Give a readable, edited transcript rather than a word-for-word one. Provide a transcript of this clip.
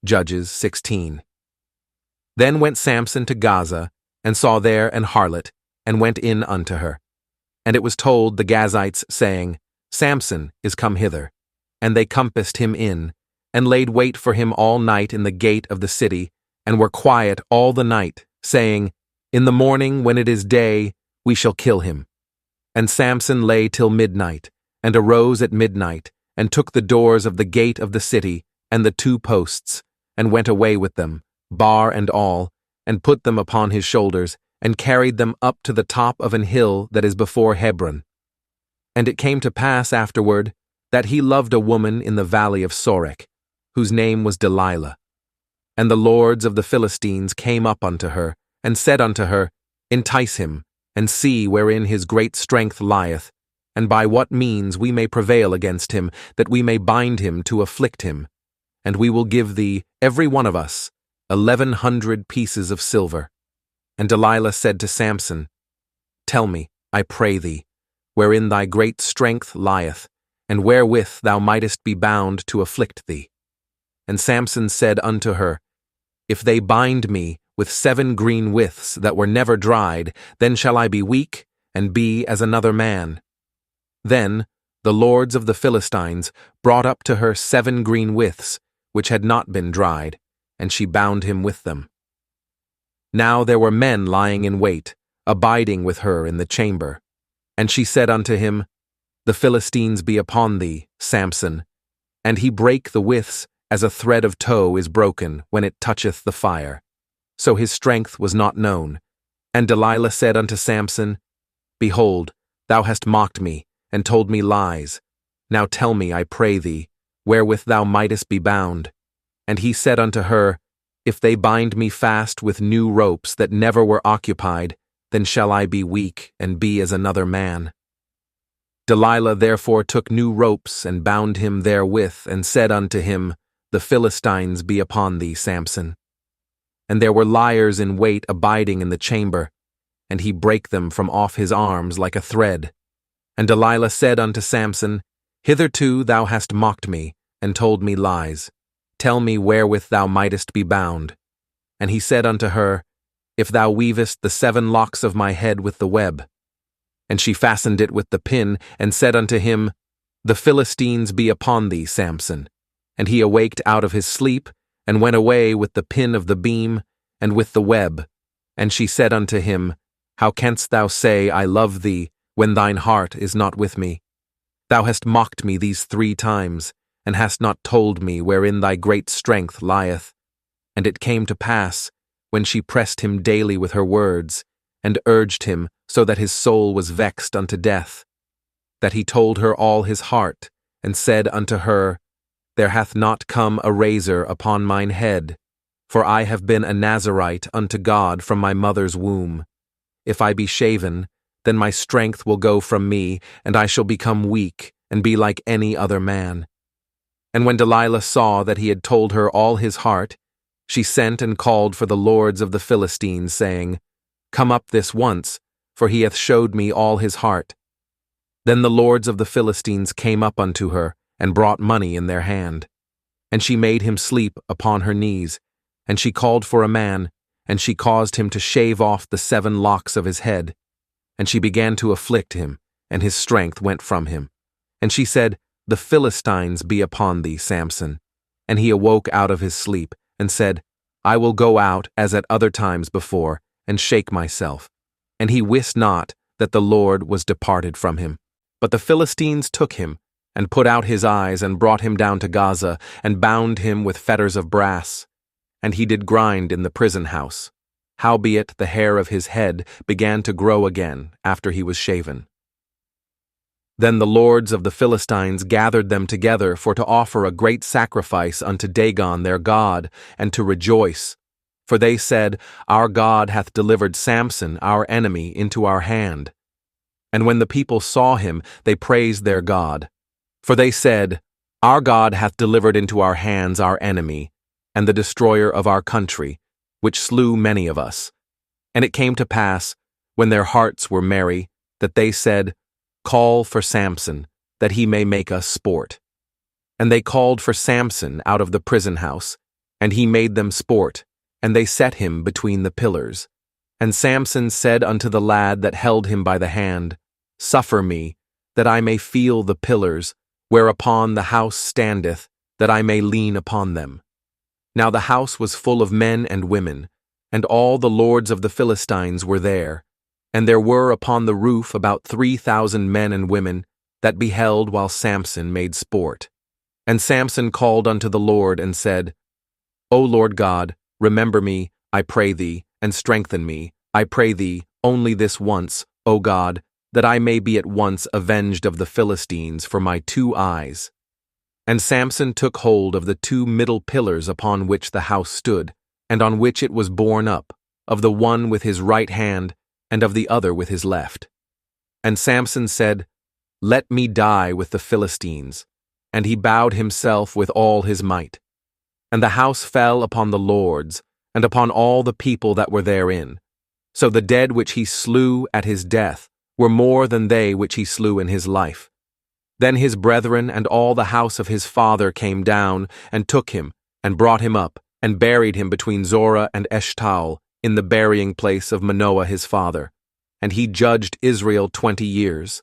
Judges 16. Then went Samson to Gaza, and saw there an harlot, and went in unto her. And it was told the Gazites, saying, Samson is come hither. And they compassed him in, and laid wait for him all night in the gate of the city, and were quiet all the night, saying, In the morning, when it is day, we shall kill him. And Samson lay till midnight, and arose at midnight, and took the doors of the gate of the city, and the 2 posts, and went away with them, bar and all, and put them upon his shoulders, and carried them up to the top of an hill that is before Hebron. And it came to pass afterward, that he loved a woman in the valley of Sorek, whose name was Delilah. And the lords of the Philistines came up unto her, and said unto her, Entice him, and see wherein his great strength lieth, and by what means we may prevail against him, that we may bind him to afflict him. And we will give thee, every one of us, 1,100 pieces of silver. And Delilah said to Samson, Tell me, I pray thee, wherein thy great strength lieth, and wherewith thou mightest be bound to afflict thee. And Samson said unto her, If they bind me with 7 green withs that were never dried, then shall I be weak, and be as another man. Then the lords of the Philistines brought up to her 7 green withs, which had not been dried, and she bound him with them. Now there were men lying in wait, abiding with her in the chamber. And she said unto him, The Philistines be upon thee, Samson. And he brake the withs, as a thread of tow is broken when it toucheth the fire. So his strength was not known. And Delilah said unto Samson, Behold, thou hast mocked me, and told me lies. Now tell me, I pray thee, wherewith thou mightest be bound. And he said unto her, If they bind me fast with new ropes that never were occupied, then shall I be weak, and be as another man. Delilah therefore took new ropes, and bound him therewith, and said unto him, The Philistines be upon thee, Samson. And there were liers in wait abiding in the chamber, and he brake them from off his arms like a thread. And Delilah said unto Samson, Hitherto thou hast mocked me, and told me lies. Tell me wherewith thou mightest be bound. And he said unto her, If thou weavest the 7 locks of my head with the web. And she fastened it with the pin, and said unto him, The Philistines be upon thee, Samson. And he awaked out of his sleep, and went away with the pin of the beam, and with the web. And she said unto him, How canst thou say, I love thee, when thine heart is not with me? Thou hast mocked me these 3 times, and hast not told me wherein thy great strength lieth. And it came to pass, when she pressed him daily with her words, and urged him so that his soul was vexed unto death, that he told her all his heart, and said unto her, There hath not come a razor upon mine head, for I have been a Nazarite unto God from my mother's womb. If I be shaven, then my strength will go from me, and I shall become weak, and be like any other man. And when Delilah saw that he had told her all his heart, she sent and called for the lords of the Philistines, saying, Come up this once, for he hath showed me all his heart. Then the lords of the Philistines came up unto her, and brought money in their hand. And she made him sleep upon her knees, and she called for a man, and she caused him to shave off the 7 locks of his head. And she began to afflict him, and his strength went from him. And she said, The Philistines be upon thee, Samson. And he awoke out of his sleep, and said, I will go out as at other times before, and shake myself. And he wist not that the Lord was departed from him. But the Philistines took him, and put out his eyes, and brought him down to Gaza, and bound him with fetters of brass. And he did grind in the prison house. Howbeit the hair of his head began to grow again after he was shaven. Then the lords of the Philistines gathered them together for to offer a great sacrifice unto Dagon their god, and to rejoice. For they said, Our God hath delivered Samson, our enemy, into our hand. And when the people saw him, they praised their God. For they said, Our God hath delivered into our hands our enemy, and the destroyer of our country, which slew many of us. And it came to pass, when their hearts were merry, that they said, Call for Samson, that he may make us sport. And they called for Samson out of the prison house, And he made them sport, and they set him between the pillars. And Samson said unto the lad that held him by the hand, Suffer me, that I may feel the pillars, whereupon the house standeth, that I may lean upon them. Now the house was full of men and women, and all the lords of the Philistines were there. And there were upon the roof about 3,000 men and women that beheld while Samson made sport. And Samson called unto the Lord and said, O Lord God, remember me, I pray thee, and strengthen me, I pray thee, only this once, O God, that I may be at once avenged of the Philistines for my 2 eyes. And Samson took hold of the 2 middle pillars upon which the house stood, and on which it was borne up, of the one with his right hand, and of the other with his left. And Samson said, Let me die with the Philistines. And he bowed himself with all his might. And the house fell upon the lords, and upon all the people that were therein. So the dead which he slew at his death were more than they which he slew in his life. Then his brethren and all the house of his father came down, and took him, and brought him up, and buried him between Zorah and Eshtaol, in the burying place of Manoah his father. And he judged Israel 20 years.